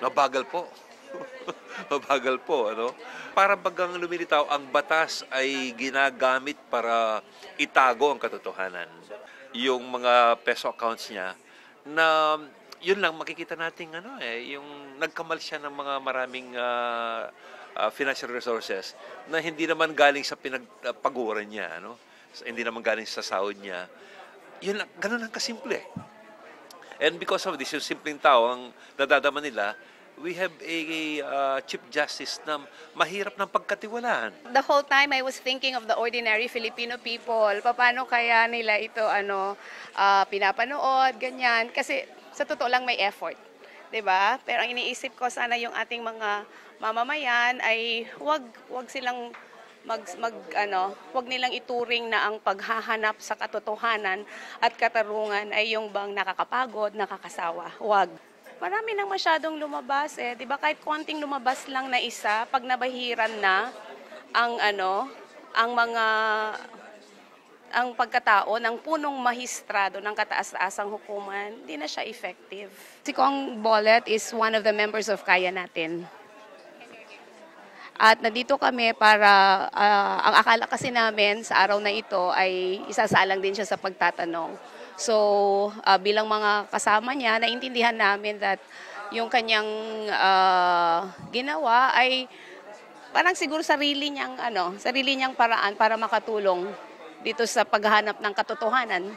Mabagal po. Mabagal po, ano? Para bagang lumilitaw, ang batas ay ginagamit para itago ang katotohanan. Yung mga peso accounts niya na yun lang makikita natin ano yung nagkamal siya ng mga maraming financial resources na hindi naman galing sa pinagpaguran niya, ano? Hindi naman galing sa sahod niya. Yun lang, ganun lang kasimple. And because of this, yung simpleng tao ang nadadama nila, we have a Chief Justice na mahirap ng pagkatiwalaan. The whole time I was thinking of the ordinary Filipino people. Paano kaya nila ito pinapanood, ganyan. Kasi sa totoo lang may effort. 'Di ba? Pero ang iniisip ko sana yung ating mga mamamayan ay wag silang wag nilang ituring na ang paghahanap sa katotohanan at katarungan ay yung bang nakakapagod, nakakasawa. Wag. Marami nang masyadong lumabas eh. 'Di ba kahit konting lumabas lang na isa, pag nabahiran na ang ang pagkatao ng punong mahistrado ng kataas-taasang hukuman, hindi na siya effective. Si Kong Bolet is one of the members of Kaya Natin. At nandito kami para, ang akala kasi namin sa araw na ito ay isasalang din siya sa pagtatanong. So, bilang mga kasama niya, naintindihan namin that yung kanyang ginawa ay parang siguro sarili niyang paraan para makatulong dito sa paghahanap ng katotohanan.